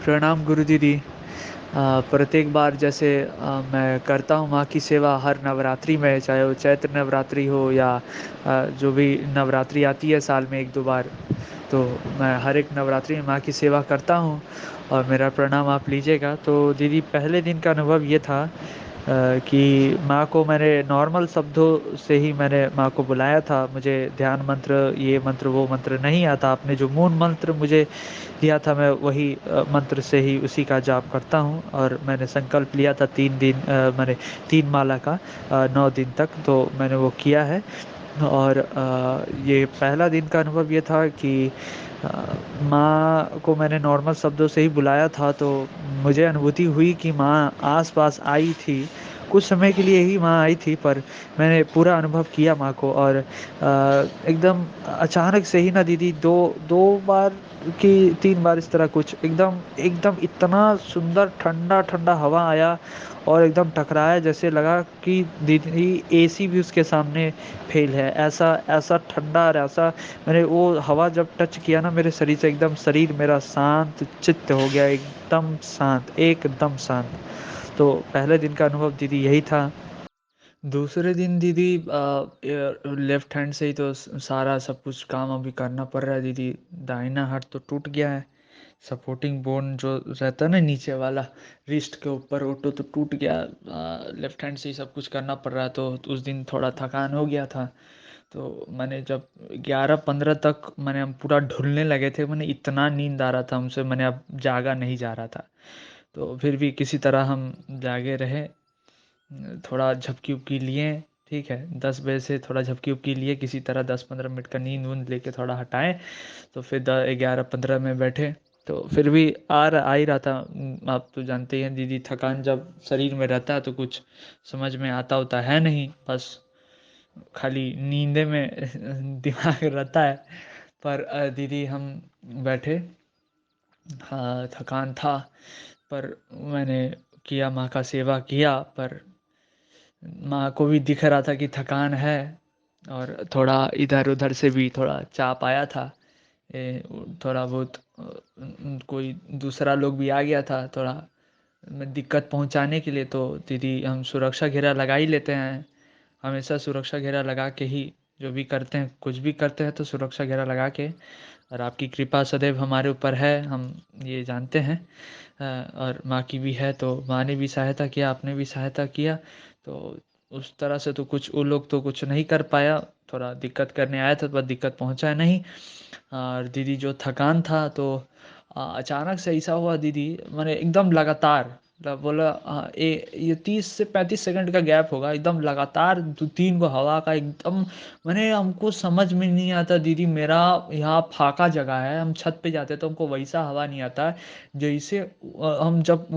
प्रणाम गुरु दीदी। प्रत्येक बार जैसे मैं करता हूँ माँ की सेवा हर नवरात्रि में, चाहे वो चैत्र नवरात्रि हो या जो भी नवरात्रि आती है साल में 1-2 बार, तो मैं हर एक नवरात्रि में माँ की सेवा करता हूँ और मेरा प्रणाम आप लीजिएगा। तो दीदी पहले दिन का अनुभव ये था कि माँ को मैंने नॉर्मल शब्दों से ही मैंने माँ को बुलाया था। मुझे ध्यान मंत्र, ये मंत्र, वो मंत्र नहीं आता। आपने जो मूल मंत्र मुझे दिया था मैं वही मंत्र से ही उसी का जाप करता हूँ और मैंने संकल्प लिया था 3 दिन मैंने 3 माला का 9 दिन तक, तो मैंने वो किया है। और ये पहला दिन का अनुभव ये था कि माँ को मैंने नॉर्मल शब्दों से ही बुलाया था, तो मुझे अनुभूति हुई कि माँ आस-पास आई थी। कुछ समय के लिए ही माँ आई थी, पर मैंने पूरा अनुभव किया माँ को। और एकदम अचानक से ही ना दीदी 2 बार कि 3 बार इस तरह कुछ एकदम एकदम इतना सुंदर ठंडा-ठंडा हवा आया और एकदम टकराया, जैसे लगा कि दीदी एसी भी उसके सामने फ़ेल है। ऐसा ऐसा ठंडा और ऐसा मैंने वो हवा जब टच किया ना मेरे शरीर से, एकदम शरीर मेरा शांत चित्त हो गया, एकदम शांत, एकदम शांत। तो पहले दिन का अनुभव दीदी यही था। दूसरे दिन दीदी लेफ्ट हैंड से ही तो सारा सब कुछ काम अभी करना पड़ रहा है दीदी। दाहिना हाथ तो टूट गया है। सपोर्टिंग बोन जो रहता है ना नीचे वाला रिस्ट के ऊपर, वो तो टूट गया। लेफ्ट हैंड से ही सब कुछ करना पड़ रहा है, तो उस दिन थोड़ा थकान हो गया था। तो मैंने जब 11-15 तक मैंने हम पूरा ढुलने लगे थे, मैंने इतना नींद आ रहा था हमसे, मैंने अब जागा नहीं जा रहा था। तो फिर भी किसी तरह हम जागे रहे। थोड़ा झपकी-वपकी लिए, ठीक है, 10 बजे से थोड़ा झपकी-वपकी लिए, किसी तरह 10-15 मिनट का नींद-वूँद लेके थोड़ा हटाएँ, तो फिर 11-15 में बैठे, तो फिर भी आ ही रहा था। आप तो जानते ही हैं दीदी, थकान जब शरीर में रहता है तो कुछ समझ में आता-वता है नहीं, बस खाली नींदे में दिमाग रहता है। पर दीदी हम बैठे, हाँ, थकान था, पर मैंने किया, माँ का सेवा किया, पर माँ को भी दिख रहा था कि थकान है और थोड़ा इधर-उधर से भी थोड़ा चाप आया था। थोड़ा बहुत कोई दूसरा लोग भी आ गया था थोड़ा दिक्कत पहुँचाने के लिए, तो दीदी हम सुरक्षा घेरा लगा ही लेते हैं। हमेशा सुरक्षा घेरा लगा के ही जो भी करते हैं, कुछ भी करते हैं तो सुरक्षा घेरा लगा के। और आपकी कृपा सदैव हमारे ऊपर है, हम ये जानते हैं। और माँ की भी है, तो माँ ने भी सहायता किया, आपने भी सहायता किया, तो उस तरह से तो कुछ वो लोग तो कुछ नहीं कर पाया। थोड़ा दिक्कत करने आया था, पर दिक्कत पहुँचा नहीं। और दीदी जो थकान था, तो अचानक से ऐसा हुआ दीदी, मैंने एकदम लगातार बोला, ये 30 से 35 सेकंड का गैप होगा, एकदम लगातार 2-3 गो हवा का एकदम। मैंने हमको समझ में नहीं आता दीदी, मेरा यहाँ फाका जगह है, हम छत पे जाते तो हमको वैसा हवा नहीं आता है। जैसे हम जब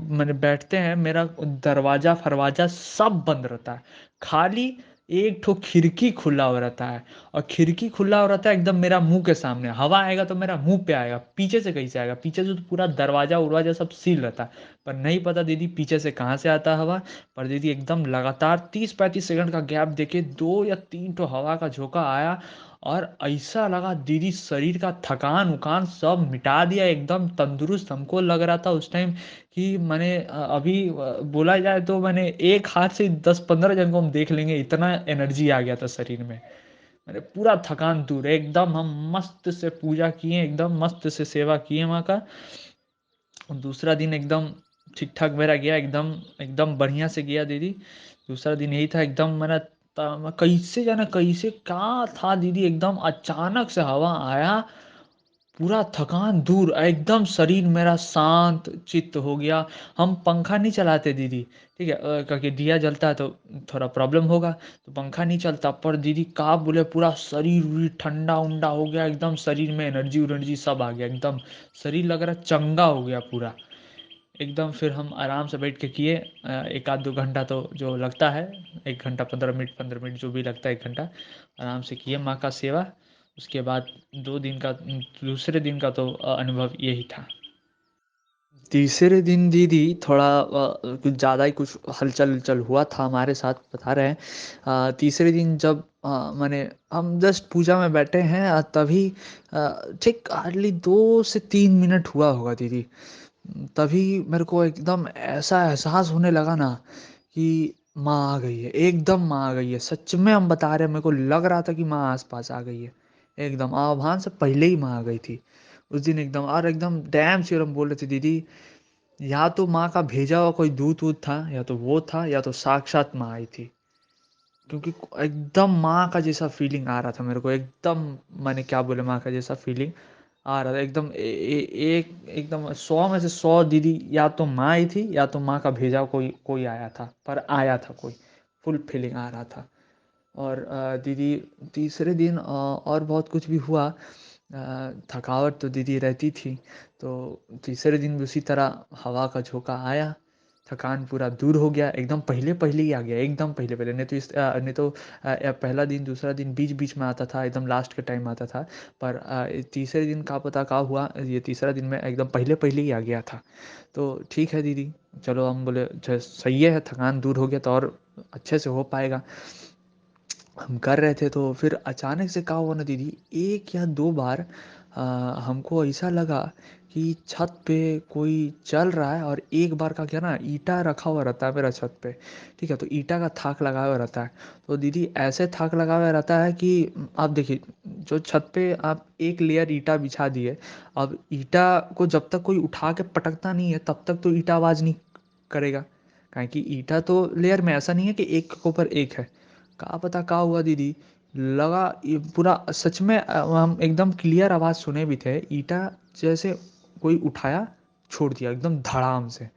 मैंने बैठते हैं, मेरा दरवाजा फरवाजा सब बंद रहता है, खाली एक ठो खिड़की खुला हो रहता है। और खिड़की खुला हो रहता है एकदम मेरा मुंह के सामने, हवा आएगा तो मेरा मुंह पे आएगा, पीछे से कैसे आएगा? पीछे से तो पूरा दरवाजा उरवाजा सब सील रहता है, पर नहीं पता दीदी पीछे से कहाँ से आता है हवा। पर दीदी एकदम लगातार 30-35 सेकंड का गैप देके 2 या 3 ठो हवा का झोंका आया और ऐसा लगा दीदी शरीर का थकान उकान सब मिटा दिया, एकदम तंदुरुस्त हमको लग रहा था उस टाइम कि मैंने अभी बोला जाए तो मैंने एक हाथ से 10-15 जन को हम देख लेंगे, इतना एनर्जी आ गया था शरीर में। अरे पूरा थकान दूर है एकदम, हम मस्त से पूजा किए, एकदम मस्त से सेवा किए माँ का। और दूसरा दिन एकदम ठीक ठाक मेरा गया, एकदम एकदम बढ़िया से गया दीदी। दूसरा दिन यही था, एकदम मैंने कैसे जाना कैसे क्या था दीदी, एकदम अचानक से हवा आया, पूरा थकान दूर, एकदम शरीर मेरा शांत चित्त हो गया। हम पंखा नहीं चलाते दीदी, ठीक है, क्योंकि दिया जलता है तो थोड़ा प्रॉब्लम होगा, तो पंखा नहीं चलता, पर दीदी का बोले पूरा शरीर उरीर ठंडा उंडा हो गया, एकदम शरीर में एनर्जी उनर्जी सब आ गया, एकदम शरीर लग रहा चंगा हो गया पूरा एकदम। फिर हम आराम से बैठ के किए, 1 आध 2 घंटा तो जो लगता है, 1 घंटा 15 मिनट, 15 मिनट जो भी लगता है, 1 घंटा आराम से किए माँ का सेवा। उसके बाद 2 दिन का, दूसरे दिन का तो अनुभव यही था। तीसरे दिन दीदी थोड़ा कुछ ज़्यादा ही कुछ हलचल हलचल हुआ था हमारे साथ, बता रहे हैं। तीसरे दिन जब मैंने हम जस्ट पूजा में बैठे हैं, तभी ठीक हार्डली 2 से 3 मिनट हुआ होगा दीदी, तभी मेरे को एकदम ऐसा एहसास होने लगा ना कि माँ आ गई है, एकदम माँ आ गई है। सच में हम बता रहे हैं, मेरे को लग रहा था कि माँ आस-पास आ गई है। एकदम आह्वान से पहले ही माँ आ गई थी। उस दिन एकदम और एकदम डैम श्योर हम बोल रहे थे, दीदी या तो माँ का भेजा हुआ कोई दूत-वूत था, या तो वो था, या तो साक्षात माँ आई थी। क्योंकि एकदम माँ का जैसा फीलिंग आ रहा था मेरे को, एकदम माने क्या बोले, माँ का जैसा फीलिंग आ रहा था एकदम। एक एकदम 100 में से 100 दीदी, या तो माँ आई थी या तो माँ का भेजा कोई कोई आया था, पर आया था कोई, फुल फीलिंग आ रहा था। और दीदी तीसरे दिन और बहुत कुछ भी हुआ। थकावट तो दीदी रहती थी, तो तीसरे दिन भी उसी तरह हवा का झोंका आया, थकान पूरा दूर हो गया, एकदम पहले-पहले ही आ गया, एकदम पहले-पहले। नहीं तो पहला दिन, दूसरा दिन बीच-बीच में आता था, एकदम लास्ट के टाइम आता था। पर तीसरे दिन क्या पता क्या हुआ, ये तीसरा दिन में एकदम पहले-पहले ही आ गया था। तो ठीक है दीदी, चलो हम बोले सही है, थकान दूर हो गया तो और अच्छे से हो पाएगा। हम कर रहे थे तो फिर अचानक से क्या हुआ ना दीदी, 1 या 2 बार हमको ऐसा लगा कि छत पे कोई चल रहा है, और एक बार का क्या ना, ईंटा रखा हुआ रहता है मेरा छत पे, ठीक है? तो ईंटा का थाक लगा हुआ रहता है। तो दीदी ऐसे थाक लगा हुआ रहता है कि आप देखिए, जो छत पे आप एक लेयर ईंटा बिछा दिए, अब ईंटा को जब तक कोई उठा के पटकता नहीं है, तब तक तो ईंटा आवाज़ नहीं करेगा। काहे कि ईंटा तो लेयर में ऐसा नहीं है कि एक के ऊपर एक है। का पता का हुआ दीदी, लगा ये पूरा सच में, हम एकदम क्लियर आवाज सुने भी थे, ईटा जैसे कोई उठाया, छोड़ दिया एकदम धड़ाम से,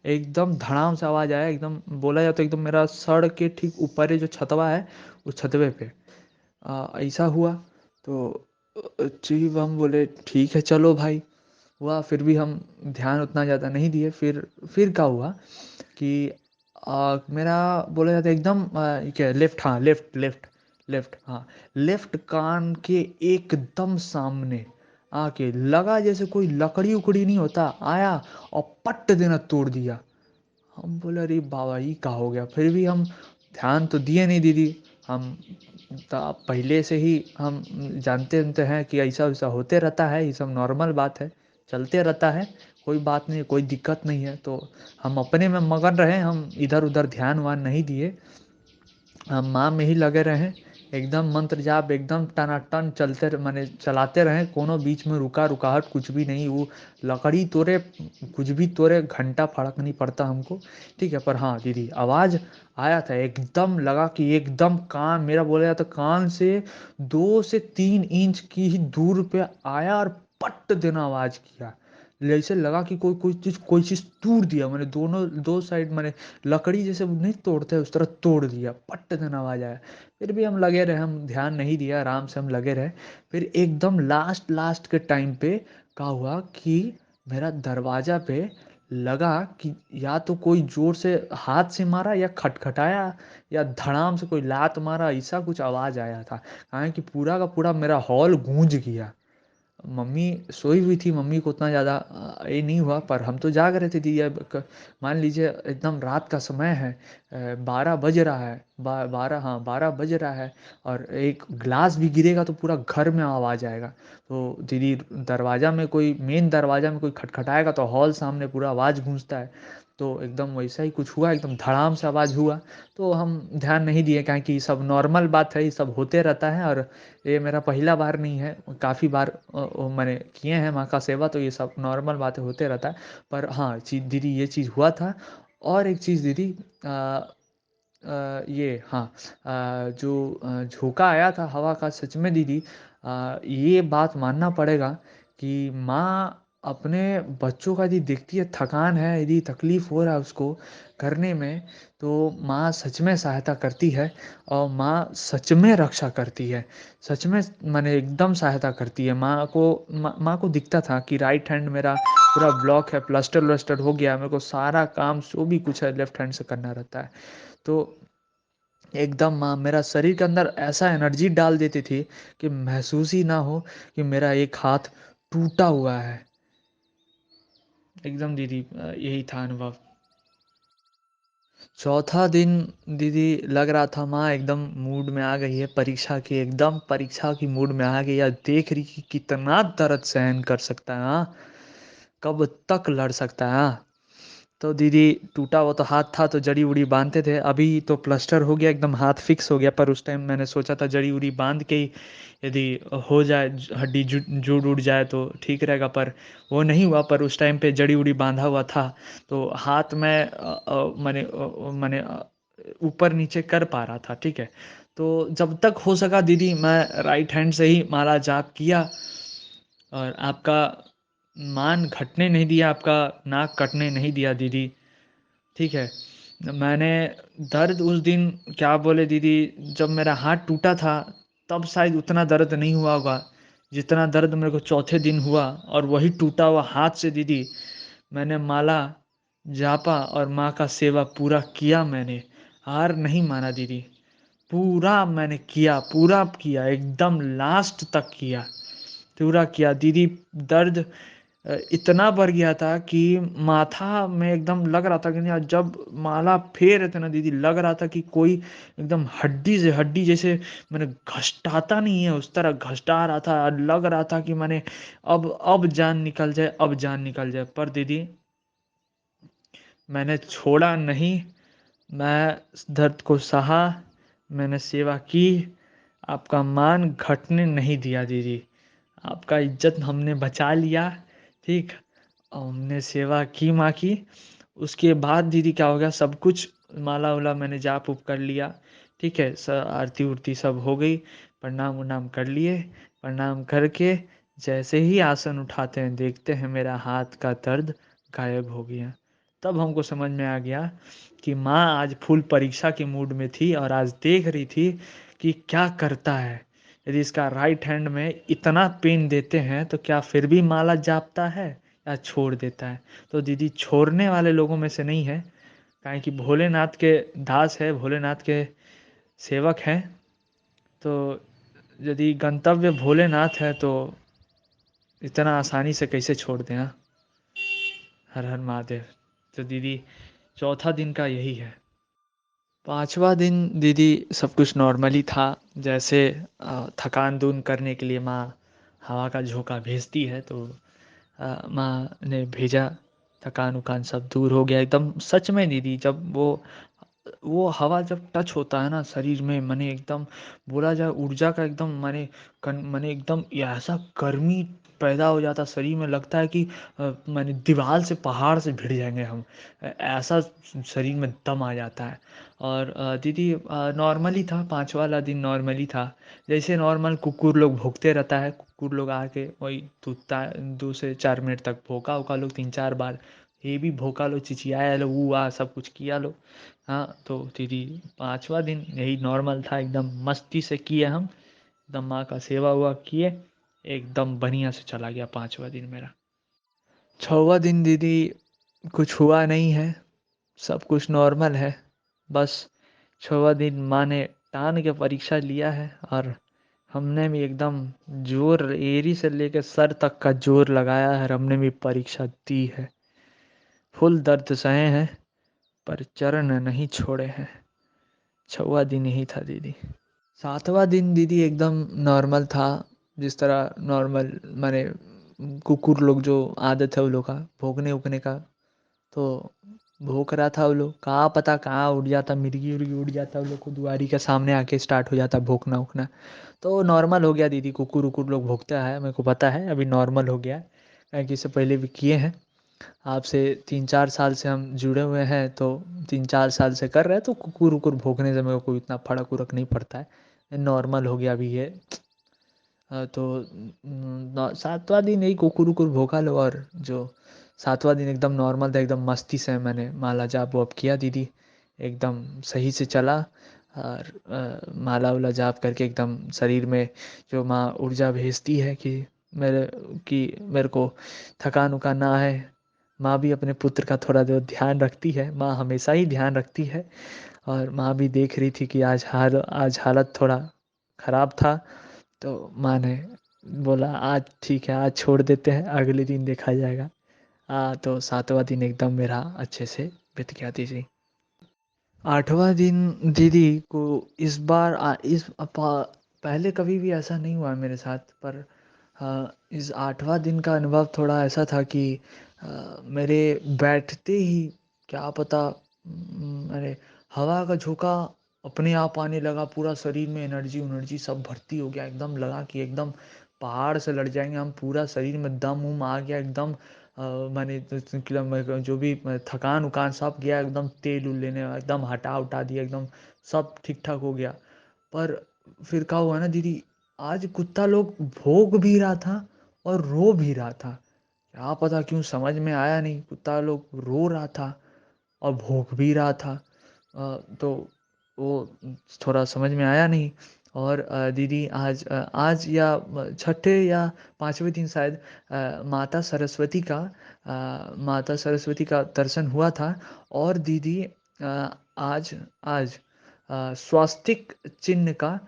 एकदम धड़ाम से आवाज आया, एकदम बोला जाए तो एकदम मेरा सड़ के ठीक ऊपर है जो छतवा है, उस छतवे पे ऐसा हुआ। तो जी हम बोले ठीक है चलो भाई, हुआ। फिर भी हम ध्यान उतना ज़्यादा नहीं दिए। फिर क्या हुआ कि मेरा बोला जाता है एकदम क्या लेफ्ट, हाँ लेफ्ट लेफ्ट लेफ्ट, हाँ लेफ्ट कान के एकदम सामने आके लगा जैसे कोई लकड़ी उकड़ी नहीं होता, आया और पट्ट देना तोड़ दिया। हम बोले अरे बाबा ये क्या हो गया, फिर भी हम ध्यान तो दिए नहीं दीदी। हम पहले से ही हम जानते जानते हैं कि ऐसा वैसा होते रहता है, ये सब नॉर्मल बात है, चलते रहता है, कोई बात नहीं, कोई दिक्कत नहीं है। तो हम अपने में मगन रहे, हम इधर उधर ध्यान वान नहीं दिए, हम माँ में ही लगे रहें, एकदम मंत्र जाप एकदम टनाटन चलते माने चलाते रहें, कोनो बीच में रुका रुकाहट कुछ भी नहीं। वो लकड़ी तोड़े, कुछ भी तोड़े, घंटा फर्क नहीं पड़ता हमको, ठीक है? पर हाँ दीदी, आवाज़ आया था, एकदम लगा कि एकदम कान मेरा, बोला जाता कान से 2 से 3 इंच की ही दूर पे आया और पट देना आवाज़ किया। जैसे लगा कि कोई चीज़ तोड़ दिया, मैंने दोनों दो साइड मैंने, लकड़ी जैसे वो नहीं तोड़ते उस तरह तोड़ दिया, पट्ट देना आवाज आया। फिर भी हम लगे रहे, हम ध्यान नहीं दिया, आराम से हम लगे रहे। फिर एकदम लास्ट लास्ट के टाइम पे क्या हुआ कि मेरा दरवाजा पे लगा कि या तो कोई जोर से हाथ से मारा, या खटखटाया, या धड़ाम से कोई लात मारा, ऐसा कुछ आवाज आया था। कहा कि पूरा का पूरा मेरा हॉल गूंज गया। मम्मी सोई हुई थी, मम्मी को उतना ज़्यादा ये नहीं हुआ, पर हम तो जाग रहे थे दीदी। अब मान लीजिए एकदम रात का समय है, 12 बज रहा है, 12, हाँ 12 बज रहा है, और एक ग्लास भी गिरेगा तो पूरा घर में आवाज़ आएगा। तो दीदी दरवाज़ा में कोई, मेन दरवाज़ा में कोई खटखटाएगा तो हॉल सामने पूरा आवाज़ गूंजता है। तो एकदम वैसा ही कुछ हुआ, एकदम धड़ाम से आवाज़ हुआ। तो हम ध्यान नहीं दिए, क्या कि ये सब नॉर्मल बात है, ये सब होते रहता है, और ये मेरा पहला बार नहीं है, काफ़ी बार मैंने किए हैं माँ का सेवा, तो ये सब नॉर्मल बातें होते रहता है। पर हाँ दीदी ये चीज़ हुआ था। और एक चीज़ दीदी, ये हाँ, जो झोंका आया था हवा का, सच में दीदी ये बात मानना पड़ेगा कि माँ अपने बच्चों का यदि देखती है थकान है, यदि तकलीफ हो रहा है उसको करने में, तो माँ सच में सहायता करती है, और माँ सच में रक्षा करती है। सच में माने एकदम सहायता करती है। माँ को दिखता था कि राइट हैंड मेरा पूरा ब्लॉक है, प्लास्टर व्लास्टर हो गया है, मेरे को सारा काम जो भी कुछ है लेफ्ट हैंड से करना रहता है। तो एकदम मेरा शरीर के अंदर ऐसा एनर्जी डाल देती थी कि महसूस ही ना हो कि मेरा एक हाथ टूटा हुआ है। एकदम दीदी यही था अनुभव। चौथा दिन दीदी लग रहा था माँ एकदम मूड में आ गई है, परीक्षा की, एकदम परीक्षा की मूड में आ गई है, देख रही कि कितना दर्द सहन कर सकता है। हाँ कब तक लड़ सकता है, हाँ। तो दीदी, टूटा हुआ तो हाथ था तो जड़ी उड़ी बांधते थे, अभी तो प्लास्टर हो गया एकदम, हाथ फिक्स हो गया। पर उस टाइम मैंने सोचा था जड़ी उड़ी बांध के ही यदि हो जाए, हड्डी जुड़ उड़ जाए तो ठीक रहेगा, पर वो नहीं हुआ। पर उस टाइम पे जड़ी उड़ी बांधा हुआ था तो हाथ में मैंने ऊपर नीचे कर पा रहा था, ठीक है। तो जब तक हो सका दीदी, मैं राइट हैंड से ही माला जाप किया, और आपका मान घटने नहीं दिया, आपका नाक कटने नहीं दिया दीदी, ठीक है। मैंने दर्द उस दिन, क्या बोले दीदी, जब मेरा हाथ टूटा था तब शायद उतना दर्द नहीं हुआ होगा जितना दर्द मेरे को चौथे दिन हुआ। और वही टूटा हुआ हाथ से दीदी मैंने माला जापा और माँ का सेवा पूरा किया मैंने। हार नहीं माना दीदी, पूरा मैंने किया, पूरा किया, एकदम लास्ट तक किया, पूरा किया दीदी। दर्द इतना बढ़ गया था कि माथा में एकदम लग रहा था कि नहीं, जब माला फेर रहे थे ना दीदी, लग रहा था कि कोई एकदम हड्डी से हड्डी जैसे मैंने घसटाता नहीं है उस तरह घसटा रहा था, और लग रहा था कि मैंने अब जान निकल जाए, अब जान निकल जाए। पर दीदी मैंने छोड़ा नहीं, मैं दर्द को सहा, मैंने सेवा की, आपका मान घटने नहीं दिया दीदी, आपका इज्जत हमने बचा लिया, ठीक। और हमने सेवा की माँ की। उसके बाद दीदी क्या हो गया, सब कुछ माला वाला मैंने जाप उप कर लिया, ठीक है। आरती उरती सब हो गई, प्रणाम उनाम कर लिए। प्रणाम करके जैसे ही आसन उठाते हैं देखते हैं मेरा हाथ का दर्द गायब हो गया। तब हमको समझ में आ गया कि माँ आज फुल परीक्षा के मूड में थी और आज देख रही थी कि क्या करता है। यदि इसका राइट हैंड में इतना पेन देते हैं तो क्या फिर भी माला जापता है या छोड़ देता है। तो दीदी छोड़ने वाले लोगों में से नहीं है, काहे कि भोलेनाथ के दास है, भोलेनाथ के सेवक हैं। तो यदि गंतव्य भोलेनाथ है तो इतना आसानी से कैसे छोड़ दें, हाँ? हर हर महादेव। तो दीदी चौथा दिन का यही है। पांचवा दिन दीदी सब कुछ नॉर्मली था, जैसे थकान दूर करने के लिए माँ हवा का झोंका भेजती है, तो माँ ने भेजा, थकान उकान सब दूर हो गया एकदम। सच में दीदी, जब वो हवा जब टच होता है ना शरीर में, माने एकदम बोला जाए ऊर्जा का एकदम, माने एकदम ऐसा गर्मी पैदा हो जाता शरीर में, लगता है कि माने दीवार से पहाड़ से भिड़ जाएंगे हम, ऐसा शरीर में दम आ जाता है। और दीदी नॉर्मली था, पाँचवा वाला दिन नॉर्मली था, जैसे नॉर्मल कुकुर लोग भौंकते रहता है, कुकुर लोग आके वही 2 से 4 मिनट तक भौंका उका लो 3 4 बार, ये भी भौंका लो, चिचियाया लो, ऊ आ सब कुछ किया लो। हाँ, तो दीदी पांचवा दिन यही नॉर्मल था, एकदम मस्ती से किए हम, एकदम माँ का सेवा हुआ किए, एकदम बढ़िया से चला गया पांचवा दिन मेरा। छठवा दिन दीदी कुछ हुआ नहीं है, सब कुछ नॉर्मल है। बस छठवा दिन माँ ने टान के परीक्षा लिया है, और हमने भी एकदम जोर एरी से लेकर सर तक का जोर लगाया है, और हमने भी परीक्षा दी है। फुल दर्द सहे हैं पर चरण नहीं छोड़े हैं। छठवा दिन यही था दीदी। सातवां दिन दीदी एकदम नॉर्मल था, जिस तरह नॉर्मल माने कुकुर लोग जो आदत है वो लोग का भौंकने उकने का, तो भौंक रहा था वो लोग, कहाँ पता कहाँ उड़ जाता, मिर्गी उर्गी उड़ जाता वो लोग को, दुआरी के सामने आके स्टार्ट हो जाता भौंकना उकना। तो नॉर्मल हो गया दीदी, कुकुर उकुर लोग भौंकता है मेरे को पता है, अभी नॉर्मल हो गया है कि इससे पहले भी किए हैं। आपसे 3 4 साल से हम जुड़े हुए हैं, तो 3 4 साल से कर रहे हैं, तो कुकुर उकुर भौंकने से मेरे को इतना फर्क उरक नहीं पड़ता है, नॉर्मल हो गया अभी ये। तो सातवां दिन यही कुकुर उकुर भोंका लो, और जो सातवां दिन एकदम नॉर्मल था, एकदम मस्ती से मैंने माला जाप वाप किया दीदी, एकदम सही से चला। और माला वाला जाप करके एकदम शरीर में जो माँ ऊर्जा भेजती है मेरे कि मेरे को थकान उकान ना है। माँ भी अपने पुत्र का थोड़ा जो ध्यान रखती है, माँ हमेशा ही ध्यान रखती है, और माँ भी देख रही थी कि आज हालत थोड़ा खराब था, तो माँ ने बोला आज ठीक है, आज छोड़ देते हैं, अगले दिन देखा जाएगा। तो सातवां दिन एकदम मेरा अच्छे से बीत गया दीदी। आठवां दिन दीदी को इस बार पहले कभी भी ऐसा नहीं हुआ मेरे साथ, पर इस आठवां दिन का अनुभव थोड़ा ऐसा था कि मेरे बैठते ही क्या पता अरे हवा का झोंका अपने आप आने लगा, पूरा शरीर में एनर्जी एनर्जी सब भर्ती हो गया, एकदम लगा कि एकदम पहाड़ से लड़ जाएंगे हम, पूरा शरीर में दम उम आ गया एकदम। मैंने जो भी थकान उकान सब गया एकदम, तेल उल लेने एकदम हटा उठा दिया एकदम, सब ठीक ठाक हो गया। पर फिर क्या हुआ ना दीदी, आज कुत्ता लोग भौंक भी रहा था और रो भी रहा था। क्या पता क्यों, समझ में आया नहीं, कुत्ता लोग रो रहा था और भौंक भी रहा था। तो वो थोड़ा समझ में आया नहीं। और दीदी आज या छठे या पांचवें दिन शायद माता सरस्वती का दर्शन हुआ था। और दीदी आज आज स्वास्तिक चिन्ह का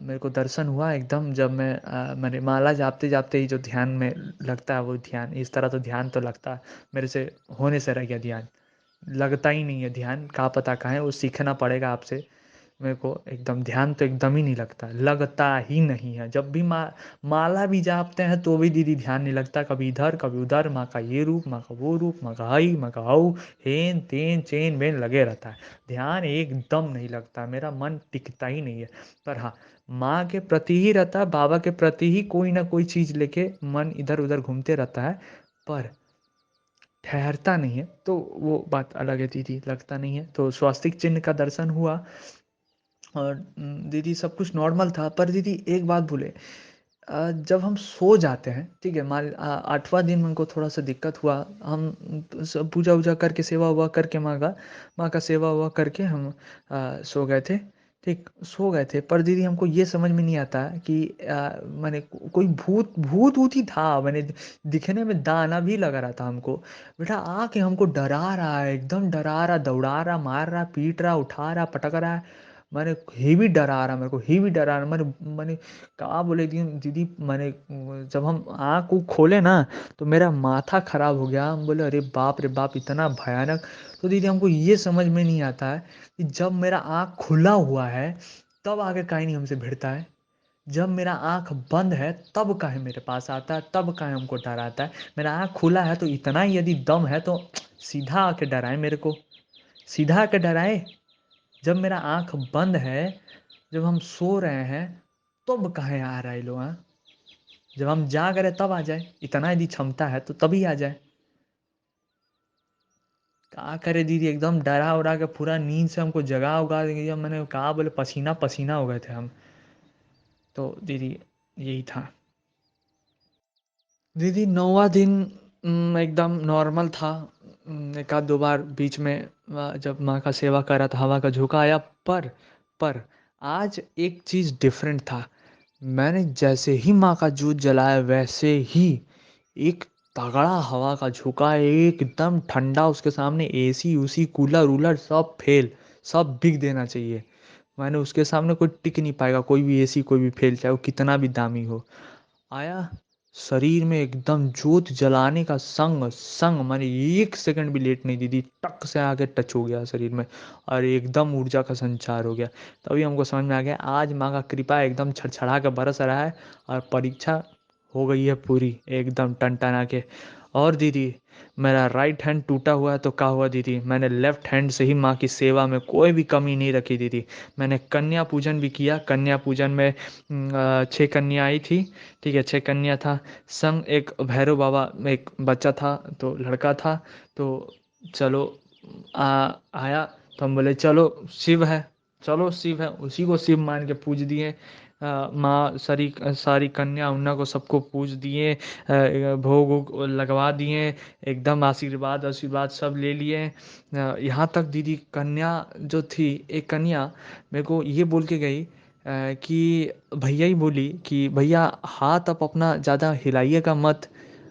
मेरे को दर्शन हुआ एकदम, जब मैंने माला जापते जापते ही जो ध्यान में लगता है, वो ध्यान इस तरह तो ध्यान तो लगता है मेरे से, होने से रह गया ध्यान, लगता ही नहीं है ध्यान, कहाँ पता कहाँ है, वो सीखना पड़ेगा आपसे। मेरे को एकदम ध्यान तो एकदम ही नहीं लगता, लगता ही नहीं है। जब भी माला भी जापते हैं तो भी दीदी ध्यान नहीं लगता, कभी इधर कभी उधर, माँ का ये रूप, माँ का वो रूप, माँ का हाई, माँ का हाउ, हेन तेन चेन बेन लगे रहता है, ध्यान एकदम नहीं लगता, मेरा मन टिकता ही नहीं है। पर हाँ, माँ के प्रति ही रहता है, बाबा के प्रति ही कोई ना कोई चीज़ लेके मन इधर उधर घूमते रहता है, पर ठहरता नहीं है। तो वो बात अलग है दीदी, लगता नहीं है। तो स्वास्तिक चिन्ह का दर्शन हुआ और दीदी सब कुछ नॉर्मल था। पर दीदी एक बात बोले, जब हम सो जाते हैं, ठीक है, आठवां दिन हमको थोड़ा सा दिक्कत हुआ, हम सब पूजा वूजा करके सेवा हुआ करके माँ का सेवा हुआ करके हम सो गए थे। ठीक सो गए थे, पर दीदी हमको ये समझ में नहीं आता कि मैंने कोई भूत भूत ऊत ही था, मैंने दिखने में दाना भी लग रहा था हमको, बेटा आके हमको डरा रहा है, एकदम डरा रहा, दौड़ा रहा, मार रहा, पीट रहा, उठा रहा, पटक रहा है। मैंने हेवी डरा रहा, मेरे को हेवी डरा रहा, मैंने मैंने कहा बोले दीदी, मैंने जब हम आँख को खोले ना, तो मेरा माथा खराब हो गया, हम बोले अरे बाप रे बाप, इतना भयानक। तो दीदी हमको ये समझ में नहीं आता है कि जब मेरा आँख खुला हुआ है तब आगे काहे नहीं हमसे भिड़ता है, जब मेरा आँख बंद है तब काहे मेरे पास आता है, तब काहे हमको डराता है। मेरा आँख खुला है तो इतना ही यदि दम है तो सीधा आके डराए मेरे को, सीधा आके डराए। जब मेरा आँख बंद है, जब हम सो रहे हैं, तब काहे आ रहा है लोग, हाँ? जब हम जाग रहे तब आ जाए, इतना यदि क्षमता है तो तभी आ जाए। क्या करे दीदी, एकदम डरा उरा के पूरा नींद से हमको जगा उगा दिया, मैंने कहा बोले पसीना पसीना हो गए थे हम। तो दीदी यही था। दीदी नौवां दिन एकदम नॉर्मल था। एक आध दो बार बीच में जब माँ का सेवा कर रहा था, हवा का झोंका आया। पर आज एक चीज़ डिफरेंट था। मैंने जैसे ही माँ का जोत जलाया, वैसे ही एक तगड़ा हवा का झोंका, एकदम ठंडा, उसके सामने एसी उसी कूलर वूलर सब फेल, सब बिक देना चाहिए। मैंने उसके सामने कोई टिक नहीं पाएगा, कोई भी एसी कोई भी फेल, चाहे वो कितना भी दामी हो। आया, शरीर में एकदम जोत जलाने का संग संग, मैंने एक सेकंड भी लेट नहीं दी थी, टक से आके टच हो गया शरीर में, और एकदम ऊर्जा का संचार हो गया। तभी हमको समझ में आ गया आज माँ का कृपा एकदम छड़छड़ा के बरस रहा है, और परीक्षा हो गई है पूरी एकदम टनटना के। और दीदी मेरा राइट हैंड टूटा हुआ है, तो क्या हुआ दीदी, मैंने लेफ्ट हैंड से ही माँ की सेवा में कोई भी कमी नहीं रखी दीदी। मैंने कन्या पूजन भी किया, कन्या पूजन में 6 कन्या आई थी। ठीक है, 6 कन्या था, संग एक भैरव बाबा, एक बच्चा था, तो लड़का था। तो चलो आया, तो हम बोले चलो शिव है, चलो शिव है, उसी को शिव मान के पूज दिए। माँ सारी सारी कन्या उन्ना को सबको पूज दिए, भोग वोग लगवा दिए, एकदम आशीर्वाद आशीर्वाद सब ले लिए। यहाँ तक दीदी कन्या जो थी, एक कन्या मेरे को ये बोल के गई कि भैया ही बोली कि भैया हाथ आप अपना ज़्यादा हिलाइएगा मत,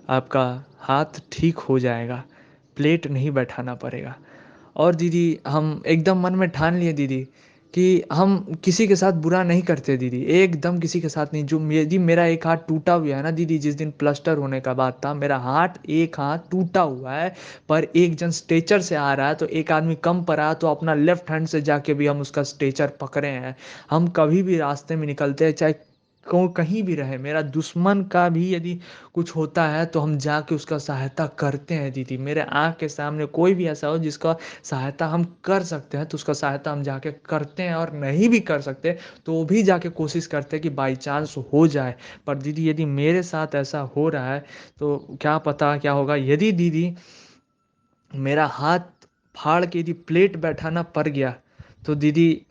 आपका हाथ ठीक हो जाएगा, प्लेट नहीं बैठाना पड़ेगा। और दीदी हम एकदम मन में ठान लिए दीदी कि हम किसी के साथ बुरा नहीं करते दीदी, एकदम किसी के साथ नहीं। जो यदि मेरा एक हाथ टूटा हुआ है ना दीदी, जिस दिन प्लास्टर होने का बात था, मेरा एक हाथ टूटा हुआ है, पर एक जन स्ट्रेचर से आ रहा है, तो एक आदमी कम पड़ा तो अपना लेफ्ट हैंड से जाके भी हम उसका स्ट्रेचर पकड़े हैं। हम कभी भी रास्ते में निकलते हैं, चाहे कहीं भी रहे, मेरा दुश्मन का भी यदि कुछ होता है तो हम जाके उसका सहायता करते हैं दीदी। मेरे आँख के सामने कोई भी ऐसा हो जिसका सहायता हम कर सकते हैं तो उसका सहायता हम जाके करते हैं, और नहीं भी कर सकते तो भी जाके कोशिश करते हैं कि बाई चांस हो जाए। पर दीदी यदि मेरे साथ ऐसा हो रहा है तो क्या पता क्या होगा। यदि दीदी मेरा हाथ फाड़ के यदि प्लेट बैठाना पड़ गया तो दीदी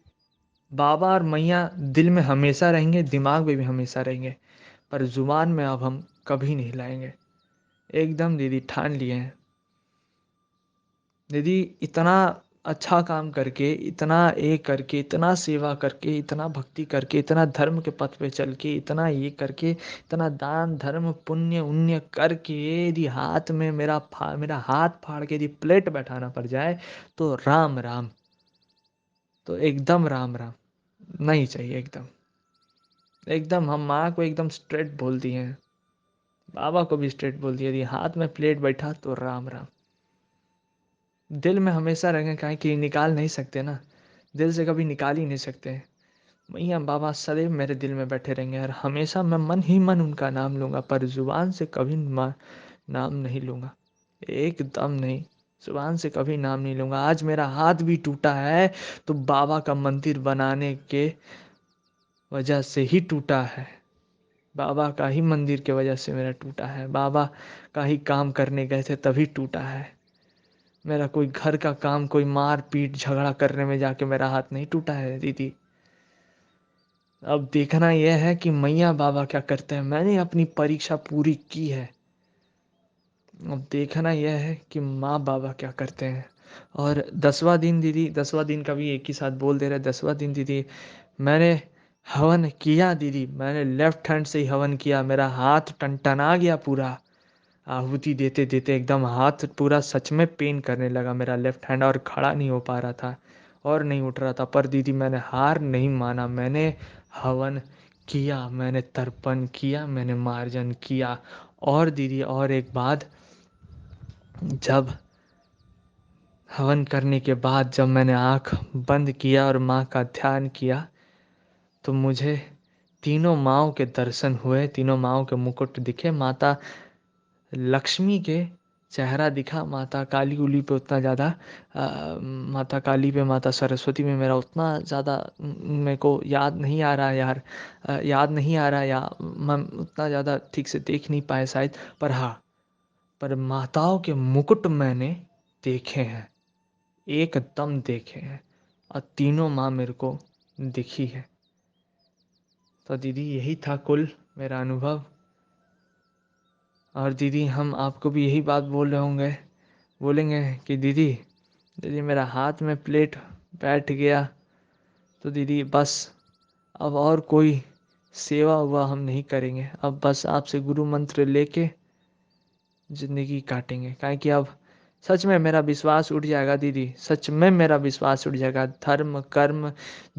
बाबा और मैया दिल में हमेशा रहेंगे, दिमाग में भी हमेशा रहेंगे, पर जुबान में अब हम कभी नहीं लाएंगे। एकदम दीदी ठान लिए हैं। दीदी इतना अच्छा काम करके, इतना एक करके, इतना सेवा करके, इतना भक्ति करके, इतना धर्म के पथ पे चल के, इतना ये करके, इतना दान धर्म पुण्य उन्य करके यदि हाथ में मेरा हाथ फाड़ के यदि प्लेट बैठाना पड़ जाए तो राम राम, तो एकदम राम राम नहीं चाहिए। एकदम एकदम हम माँ को एकदम स्ट्रेट बोल दिए हैं, बाबा को भी स्ट्रेट बोल दिया, यदि हाथ में प्लेट बैठा तो राम राम। दिल में हमेशा रहेंगे, काहे कि निकाल नहीं सकते ना, दिल से कभी निकाल ही नहीं सकते। मैया बाबा सदैव मेरे दिल में बैठे रहेंगे और हमेशा मैं मन ही मन उनका नाम लूँगा, पर जुबान से कभी नाम नहीं लूँगा, एकदम नहीं, जुबान से कभी नाम नहीं लूँगा। आज मेरा हाथ भी टूटा है तो बाबा का मंदिर बनाने के वजह से ही टूटा है, बाबा का ही मंदिर के वजह से मेरा टूटा है, बाबा का ही काम करने गए थे तभी टूटा है मेरा। कोई घर का काम, कोई मार पीट झगड़ा करने में जाके मेरा हाथ नहीं टूटा है दीदी। अब देखना यह है कि मैया बाबा क्या करते हैं। मैंने अपनी परीक्षा पूरी की है, अब देखना यह है कि माँ बाबा क्या करते हैं। और 10वां दिन दीदी, 10वां दिन का भी एक ही साथ बोल दे रहे, 10वां दिन दीदी मैंने हवन किया दीदी, मैंने लेफ्ट हैंड से ही हवन किया, मेरा हाथ टनटना गया पूरा, आहुति देते देते एकदम हाथ पूरा सच में पेन करने लगा मेरा लेफ्ट हैंड, और खड़ा नहीं हो पा रहा था और नहीं उठ रहा था। पर दीदी मैंने हार नहीं माना, मैंने हवन किया, मैंने तर्पण किया, मैंने मार्जन किया। और दीदी और एक बात, जब हवन करने के बाद जब मैंने आँख बंद किया और माँ का ध्यान किया तो मुझे तीनों माँओं के दर्शन हुए, तीनों माँओं के मुकुट दिखे, माता लक्ष्मी के चेहरा दिखा, माता काली उली पे उतना ज़्यादा माता काली पे, माता सरस्वती में मेरा उतना ज़्यादा मेरे को याद नहीं आ रहा यार, याद नहीं आ रहा, या मैं उतना ज़्यादा ठीक से देख नहीं पाए शायद। पर हाँ, पर माताओं के मुकुट मैंने देखे हैं, एकदम देखे हैं, और तीनों माँ मेरे को दिखी है। तो दीदी यही था कुल मेरा अनुभव। और दीदी हम आपको भी यही बात बोल रहे होंगे, बोलेंगे कि दीदी दीदी मेरा हाथ में प्लेट बैठ गया तो दीदी बस अब और कोई सेवा हुआ हम नहीं करेंगे, अब बस आपसे गुरु मंत्र लेके ज़िंदगी काटेंगे। काहे कि अब सच में मेरा विश्वास उठ जाएगा दीदी, सच में मेरा विश्वास उठ जाएगा। धर्म कर्म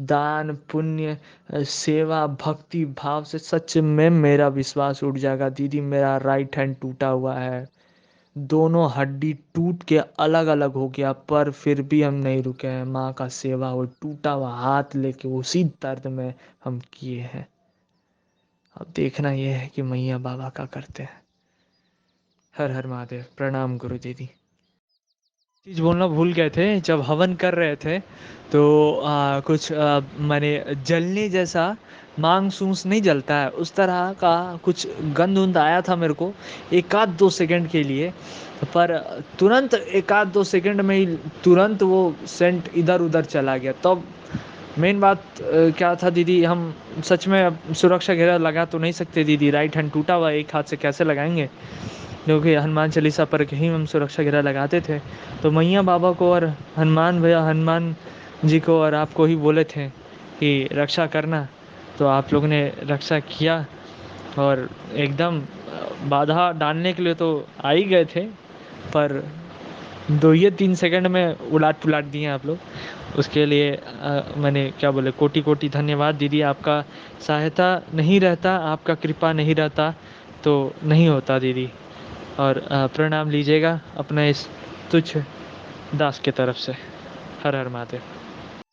दान पुण्य सेवा भक्ति भाव से सच में मेरा विश्वास उठ जाएगा दीदी। मेरा राइट हैंड टूटा हुआ है, दोनों हड्डी टूट के अलग अलग हो गया, पर फिर भी हम नहीं रुके हैं। माँ का सेवा, वो टूटा हुआ हाथ लेके उसी दर्द में हम किए हैं। अब देखना यह है कि मैया बाबा का करते हैं। हर हर महादेव। प्रणाम गुरु दीदी। चीज़ बोलना भूल गए थे, जब हवन कर रहे थे तो कुछ माने जलने जैसा, मांग सूस नहीं जलता है उस तरह का कुछ गंध उंध आया था मेरे को एक आध 2 सेकंड के लिए, पर तुरंत एक आध 2 सेकंड में ही तुरंत वो सेंट इधर उधर चला गया। तब मेन बात क्या था दीदी, हम सच में अब सुरक्षा घेरा लगा तो नहीं सकते दीदी, राइट हैंड टूटा हुआ, एक हाथ से कैसे लगाएंगे, क्योंकि हनुमान चालीसा पर ही हम सुरक्षा घेरा लगाते थे। तो मैया बाबा को और हनुमान भैया, हनुमान जी को और आपको ही बोले थे कि रक्षा करना, तो आप लोगों ने रक्षा किया और एकदम बाधा डालने के लिए तो आ ही गए थे, पर 2 या 3 सेकंड में उलाट पुलाट दिए आप लोग। उसके लिए मैंने क्या बोले, कोटि कोटि धन्यवाद दीदी। आपका सहायता नहीं रहता, आपका कृपा नहीं रहता तो नहीं होता दीदी। और प्रणाम लीजिएगा अपना इस तुच्छ दास के तरफ से। हर हर महादेव।